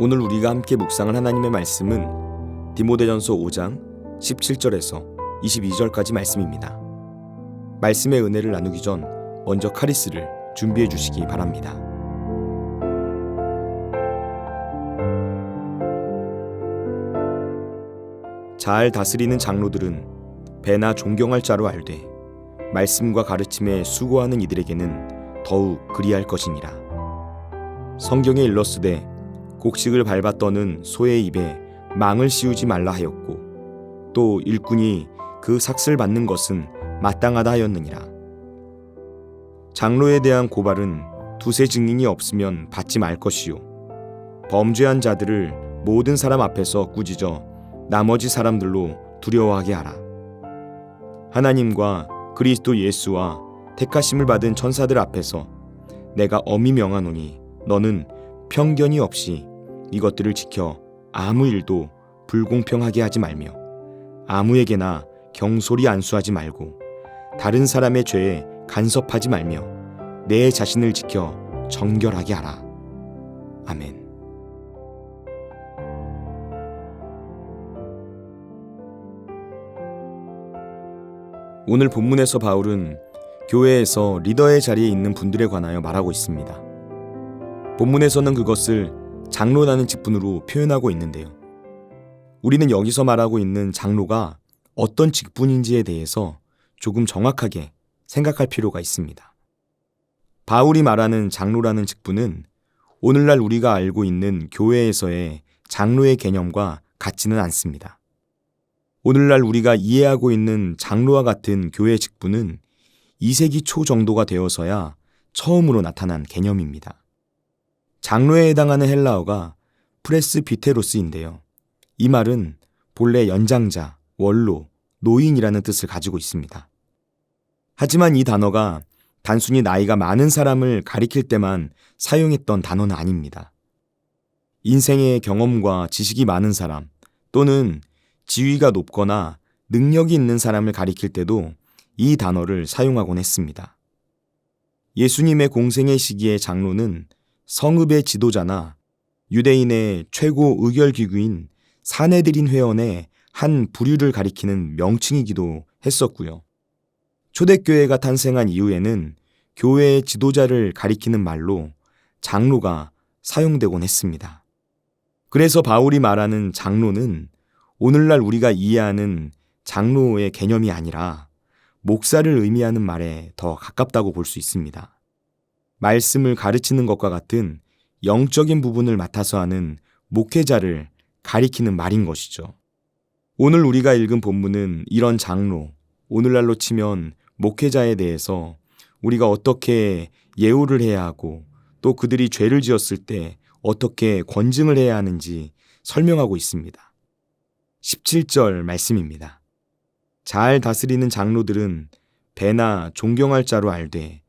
오늘 우리가 함께 묵상할 하나님의 말씀은 디모데전서 5장 17절에서 22절까지 말씀입니다. 말씀의 은혜를 나누기 전 먼저 카리스를 준비해 주시기 바랍니다. 잘 다스리는 장로들은 배나 존경할 자로 알되 말씀과 가르침에 수고하는 이들에게는 더욱 그리할 것이니라. 성경에 일렀으되 곡식을 밟아 떠는 소의 입에 망을 씌우지 말라 하였고 또 일꾼이 그 삭슬 받는 것은 마땅하다 하였느니라. 장로에 대한 고발은 두세 증인이 없으면 받지 말 것이요 범죄한 자들을 모든 사람 앞에서 꾸짖어 나머지 사람들로 두려워하게 하라. 하나님과 그리스도 예수와 택하심을 받은 천사들 앞에서 내가 엄히 명하노니 너는 편견이 없이 이것들을 지켜 아무 일도 불공평하게 하지 말며 아무에게나 경솔히 안수하지 말고 다른 사람의 죄에 간섭하지 말며 내 자신을 지켜 정결하게 하라. 아멘. 오늘 본문에서 바울은 교회에서 리더의 자리에 있는 분들에 관하여 말하고 있습니다. 본문에서는 그것을 장로라는 직분으로 표현하고 있는데요. 우리는 여기서 말하고 있는 장로가 어떤 직분인지에 대해서 조금 정확하게 생각할 필요가 있습니다. 바울이 말하는 장로라는 직분은 오늘날 우리가 알고 있는 교회에서의 장로의 개념과 같지는 않습니다. 오늘날 우리가 이해하고 있는 장로와 같은 교회 직분은 2세기 초 정도가 되어서야 처음으로 나타난 개념입니다. 장로에 해당하는 헬라어가 프레스비테로스인데요. 이 말은 본래 연장자, 원로, 노인이라는 뜻을 가지고 있습니다. 하지만 이 단어가 단순히 나이가 많은 사람을 가리킬 때만 사용했던 단어는 아닙니다. 인생의 경험과 지식이 많은 사람 또는 지위가 높거나 능력이 있는 사람을 가리킬 때도 이 단어를 사용하곤 했습니다. 예수님의 공생의 시기의 장로는 성읍의 지도자나 유대인의 최고 의결기구인 사내들인 회원의 한 부류를 가리키는 명칭이기도 했었고요. 초대교회가 탄생한 이후에는 교회의 지도자를 가리키는 말로 장로가 사용되곤 했습니다. 그래서 바울이 말하는 장로는 오늘날 우리가 이해하는 장로의 개념이 아니라 목사를 의미하는 말에 더 가깝다고 볼 수 있습니다. 말씀을 가르치는 것과 같은 영적인 부분을 맡아서 하는 목회자를 가리키는 말인 것이죠. 오늘 우리가 읽은 본문은 이런 장로, 오늘날로 치면 목회자에 대해서 우리가 어떻게 예우를 해야 하고 또 그들이 죄를 지었을 때 어떻게 권증을 해야 하는지 설명하고 있습니다. 17절 말씀입니다. 잘 다스리는 장로들은 배나 존경할 자로 알되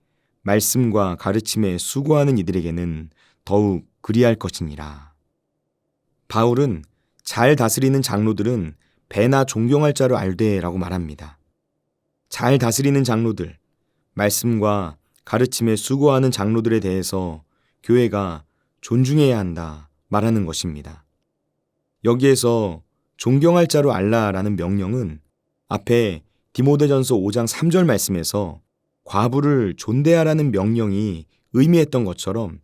말씀과 가르침에 수고하는 이들에게는 더욱 그리할 것이니라. 바울은 잘 다스리는 장로들은 배나 존경할 자로 알되라고 말합니다. 잘 다스리는 장로들, 말씀과 가르침에 수고하는 장로들에 대해서 교회가 존중해야 한다 말하는 것입니다. 여기에서 존경할 자로 알라라는 명령은 앞에 디모데전서 5장 3절 말씀에서 과부를 존대하라는 명령이 의미했던 것처럼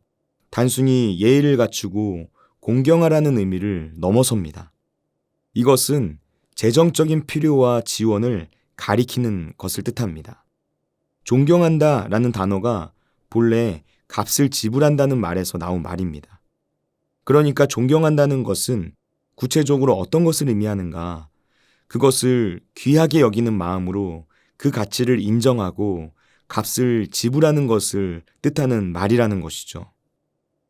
단순히 예의를 갖추고 공경하라는 의미를 넘어섭니다. 이것은 재정적인 필요와 지원을 가리키는 것을 뜻합니다. 존경한다 라는 단어가 본래 값을 지불한다는 말에서 나온 말입니다. 그러니까 존경한다는 것은 구체적으로 어떤 것을 의미하는가? 그것을 귀하게 여기는 마음으로 그 가치를 인정하고 값을 지불하는 것을 뜻하는 말이라는 것이죠.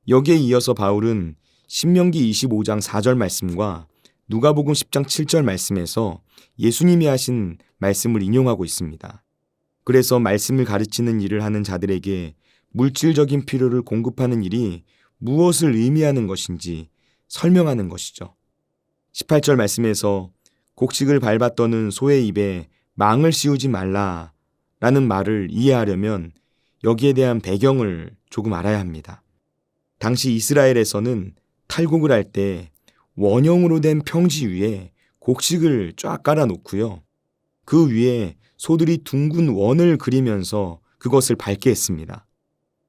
여기에 이어서 바울은 신명기 25장 4절 말씀과 누가복음 10장 7절 말씀에서 예수님이 하신 말씀을 인용하고 있습니다. 그래서 말씀을 가르치는 일을 하는 자들에게 물질적인 필요를 공급하는 일이 무엇을 의미하는 것인지 설명하는 것이죠. 18절 말씀에서 곡식을 밟아 떠는 소의 입에 망을 씌우지 말라 라는 말을 이해하려면 여기에 대한 배경을 조금 알아야 합니다. 당시 이스라엘에서는 탈곡을 할 때 원형으로 된 평지 위에 곡식을 쫙 깔아 놓고요. 그 위에 소들이 둥근 원을 그리면서 그것을 밟게 했습니다.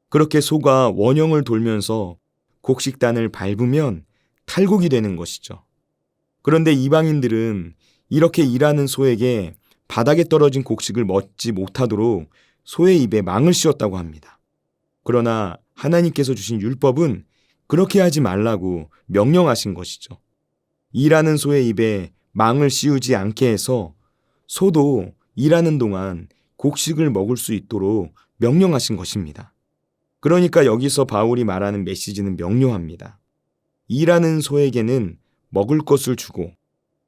그렇게 소가 원형을 돌면서 곡식단을 밟으면 탈곡이 되는 것이죠. 그런데 이방인들은 이렇게 일하는 소에게 바닥에 떨어진 곡식을 먹지 못하도록 소의 입에 망을 씌웠다고 합니다. 그러나 하나님께서 주신 율법은 그렇게 하지 말라고 명령하신 것이죠. 일하는 소의 입에 망을 씌우지 않게 해서 소도 일하는 동안 곡식을 먹을 수 있도록 명령하신 것입니다. 그러니까 여기서 바울이 말하는 메시지는 명료합니다. 일하는 소에게는 먹을 것을 주고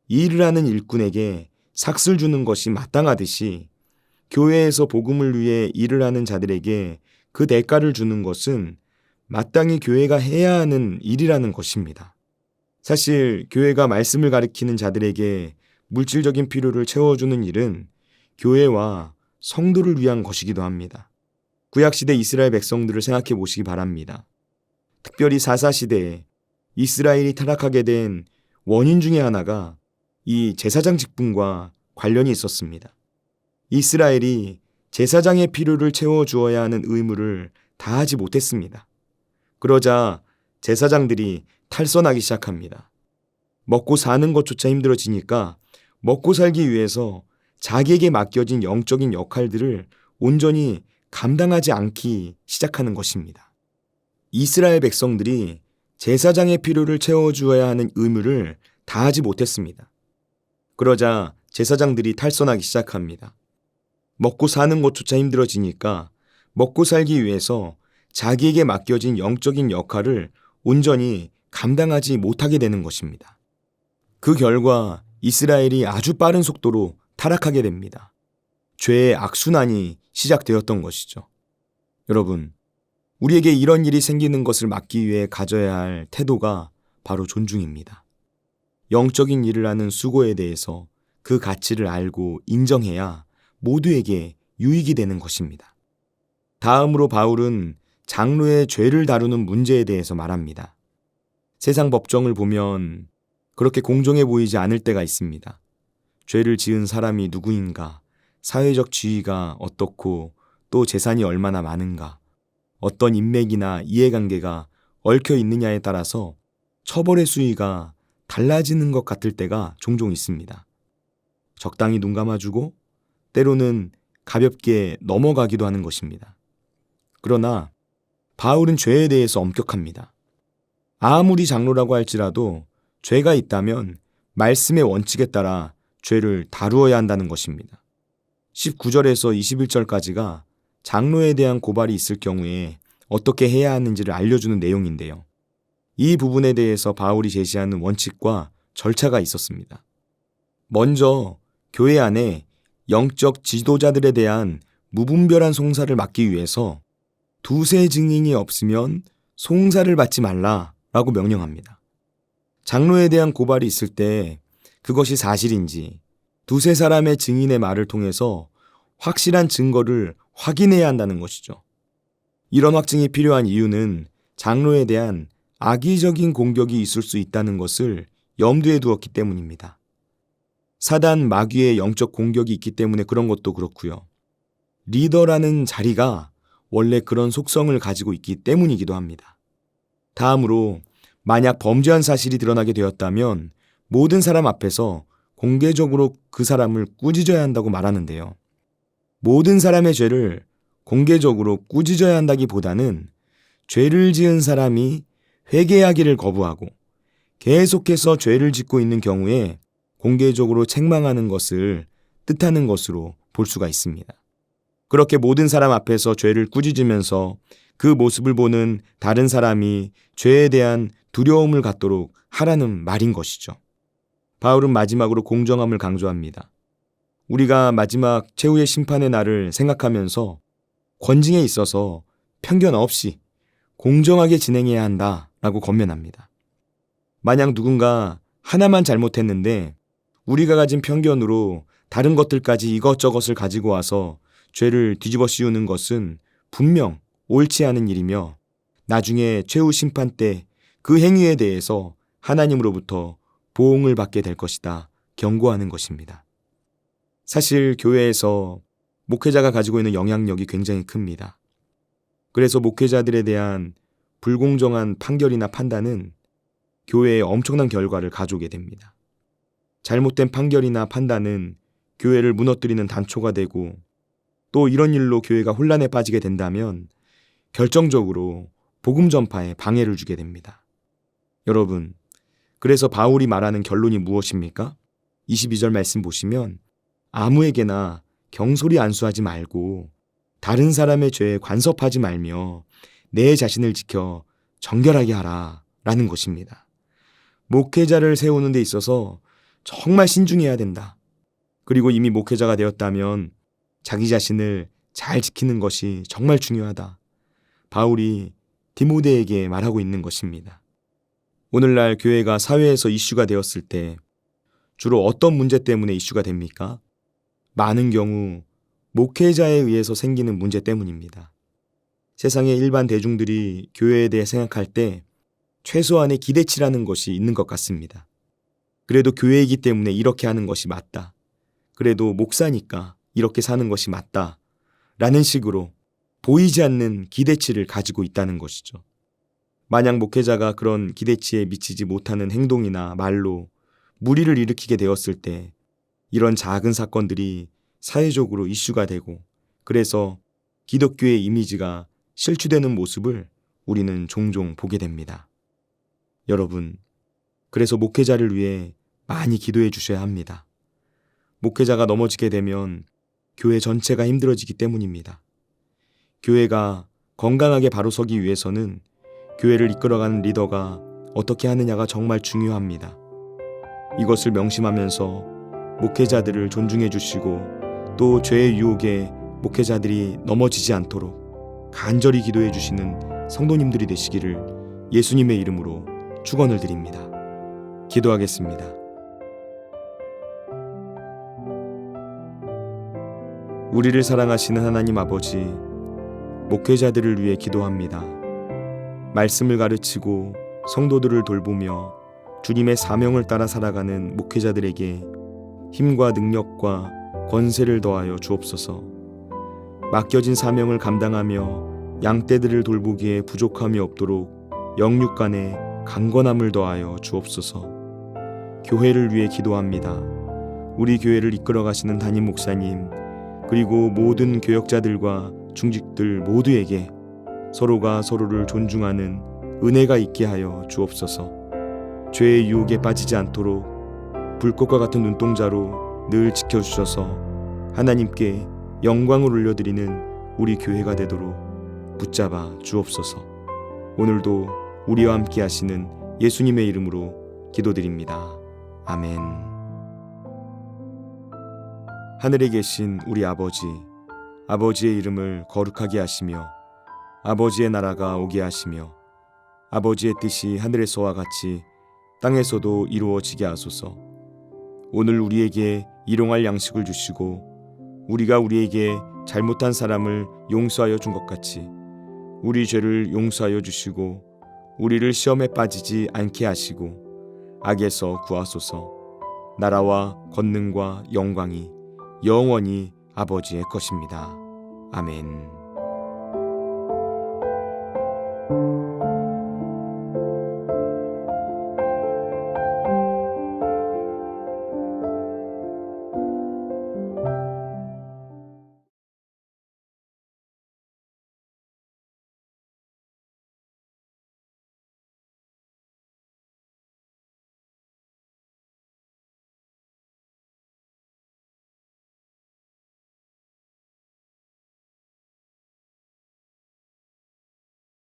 일을 하는 일꾼에게 삭슬 주는 것이 마땅하듯이 교회에서 복음을 위해 일을 하는 자들에게 그 대가를 주는 것은 마땅히 교회가 해야 하는 일이라는 것입니다. 사실 교회가 말씀을 가리키는 자들에게 물질적인 필요를 채워주는 일은 교회와 성도를 위한 것이기도 합니다. 구약시대 이스라엘 백성들을 생각해 보시기 바랍니다. 특별히 사사시대에 이스라엘이 타락하게 된 원인 중에 하나가 이 제사장 직분과 관련이 있었습니다. 이스라엘이 제사장의 필요를 채워주어야 하는 의무를 다하지 못했습니다. 그러자 제사장들이 탈선하기 시작합니다. 먹고 사는 것조차 힘들어지니까 먹고 살기 위해서 자기에게 맡겨진 영적인 역할들을 온전히 감당하지 않기 시작하는 것입니다. 이스라엘 백성들이 제사장의 필요를 채워주어야 하는 의무를 다하지 못했습니다. 그러자 제사장들이 탈선하기 시작합니다. 먹고 사는 것조차 힘들어지니까 먹고 살기 위해서 자기에게 맡겨진 영적인 역할을 온전히 감당하지 못하게 되는 것입니다. 그 결과 이스라엘이 아주 빠른 속도로 타락하게 됩니다. 죄의 악순환이 시작되었던 것이죠. 여러분, 우리에게 이런 일이 생기는 것을 막기 위해 가져야 할 태도가 바로 존중입니다. 영적인 일을 하는 수고에 대해서 그 가치를 알고 인정해야 모두에게 유익이 되는 것입니다. 다음으로 바울은 장로의 죄를 다루는 문제에 대해서 말합니다. 세상 법정을 보면 그렇게 공정해 보이지 않을 때가 있습니다. 죄를 지은 사람이 누구인가, 사회적 지위가 어떻고 또 재산이 얼마나 많은가, 어떤 인맥이나 이해관계가 얽혀 있느냐에 따라서 처벌의 수위가 달라지는 것 같을 때가 종종 있습니다. 적당히 눈 감아주고 때로는 가볍게 넘어가기도 하는 것입니다. 그러나 바울은 죄에 대해서 엄격합니다. 아무리 장로라고 할지라도 죄가 있다면 말씀의 원칙에 따라 죄를 다루어야 한다는 것입니다. 19절에서 21절까지가 장로에 대한 고발이 있을 경우에 어떻게 해야 하는지를 알려주는 내용인데요. 이 부분에 대해서 바울이 제시하는 원칙과 절차가 있었습니다. 먼저 교회 안에 영적 지도자들에 대한 무분별한 송사를 막기 위해서 두세 증인이 없으면 송사를 받지 말라라고 명령합니다. 장로에 대한 고발이 있을 때 그것이 사실인지 두세 사람의 증인의 말을 통해서 확실한 증거를 확인해야 한다는 것이죠. 이런 확증이 필요한 이유는 장로에 대한 악의적인 공격이 있을 수 있다는 것을 염두에 두었기 때문입니다. 사단 마귀의 영적 공격이 있기 때문에 그런 것도 그렇고요. 리더라는 자리가 원래 그런 속성을 가지고 있기 때문이기도 합니다. 다음으로 만약 범죄한 사실이 드러나게 되었다면 모든 사람 앞에서 공개적으로 그 사람을 꾸짖어야 한다고 말하는데요. 모든 사람의 죄를 공개적으로 꾸짖어야 한다기보다는 죄를 지은 사람이 회개하기를 거부하고 계속해서 죄를 짓고 있는 경우에 공개적으로 책망하는 것을 뜻하는 것으로 볼 수가 있습니다. 그렇게 모든 사람 앞에서 죄를 꾸짖으면서 그 모습을 보는 다른 사람이 죄에 대한 두려움을 갖도록 하라는 말인 것이죠. 바울은 마지막으로 공정함을 강조합니다. 우리가 마지막 최후의 심판의 날을 생각하면서 권징에 있어서 편견 없이 공정하게 진행해야 한다라고 권면합니다. 만약 누군가 하나만 잘못했는데 우리가 가진 편견으로 다른 것들까지 이것저것을 가지고 와서 죄를 뒤집어 씌우는 것은 분명 옳지 않은 일이며 나중에 최후 심판 때 그 행위에 대해서 하나님으로부터 보응을 받게 될 것이다 경고하는 것입니다. 사실 교회에서 목회자가 가지고 있는 영향력이 굉장히 큽니다. 그래서 목회자들에 대한 불공정한 판결이나 판단은 교회에 엄청난 결과를 가져오게 됩니다. 잘못된 판결이나 판단은 교회를 무너뜨리는 단초가 되고, 또 이런 일로 교회가 혼란에 빠지게 된다면 결정적으로 복음 전파에 방해를 주게 됩니다. 여러분, 그래서 바울이 말하는 결론이 무엇입니까? 22절 말씀 보시면 아무에게나 경솔히 안수하지 말고 다른 사람의 죄에 간섭하지 말며 내 자신을 지켜 정결하게 하라 라는 것입니다. 목회자를 세우는 데 있어서 정말 신중해야 된다. 그리고 이미 목회자가 되었다면 자기 자신을 잘 지키는 것이 정말 중요하다. 바울이 디모데에게 말하고 있는 것입니다. 오늘날 교회가 사회에서 이슈가 되었을 때 주로 어떤 문제 때문에 이슈가 됩니까? 많은 경우 목회자에 의해서 생기는 문제 때문입니다. 세상의 일반 대중들이 교회에 대해 생각할 때 최소한의 기대치라는 것이 있는 것 같습니다. 그래도 교회이기 때문에 이렇게 하는 것이 맞다. 그래도 목사니까 이렇게 사는 것이 맞다. 라는 식으로 보이지 않는 기대치를 가지고 있다는 것이죠. 만약 목회자가 그런 기대치에 미치지 못하는 행동이나 말로 무리를 일으키게 되었을 때 이런 작은 사건들이 사회적으로 이슈가 되고, 그래서 기독교의 이미지가 실추되는 모습을 우리는 종종 보게 됩니다. 여러분, 그래서 목회자를 위해 많이 기도해 주셔야 합니다. 목회자가 넘어지게 되면 교회 전체가 힘들어지기 때문입니다. 교회가 건강하게 바로 서기 위해서는 교회를 이끌어가는 리더가 어떻게 하느냐가 정말 중요합니다. 이것을 명심하면서 목회자들을 존중해 주시고, 또 죄의 유혹에 목회자들이 넘어지지 않도록 간절히 기도해 주시는 성도님들이 되시기를 예수님의 이름으로 축원을 드립니다. 기도하겠습니다. 우리를 사랑하시는 하나님 아버지, 목회자들을 위해 기도합니다. 말씀을 가르치고 성도들을 돌보며 주님의 사명을 따라 살아가는 목회자들에게 힘과 능력과 권세를 더하여 주옵소서. 맡겨진 사명을 감당하며 양떼들을 돌보기에 부족함이 없도록 영육 간에 강건함을 더하여 주옵소서. 교회를 위해 기도합니다. 우리 교회를 이끌어 가시는 담임 목사님, 그리고 모든 교역자들과 중직들 모두에게 서로가 서로를 존중하는 은혜가 있게 하여 주옵소서. 죄의 유혹에 빠지지 않도록 불꽃과 같은 눈동자로 늘 지켜주셔서 하나님께 영광을 올려드리는 우리 교회가 되도록 붙잡아 주옵소서. 오늘도 우리와 함께 하시는 예수님의 이름으로 기도드립니다. 아멘. 하늘에 계신 우리 아버지, 아버지의 이름을 거룩하게 하시며 아버지의 나라가 오게 하시며 아버지의 뜻이 하늘에서와 같이 땅에서도 이루어지게 하소서. 오늘 우리에게 일용할 양식을 주시고 우리가 우리에게 잘못한 사람을 용서하여 준 것 같이 우리 죄를 용서하여 주시고 우리를 시험에 빠지지 않게 하시고 악에서 구하소서. 나라와 권능과 영광이 영원히 아버지의 것입니다. 아멘.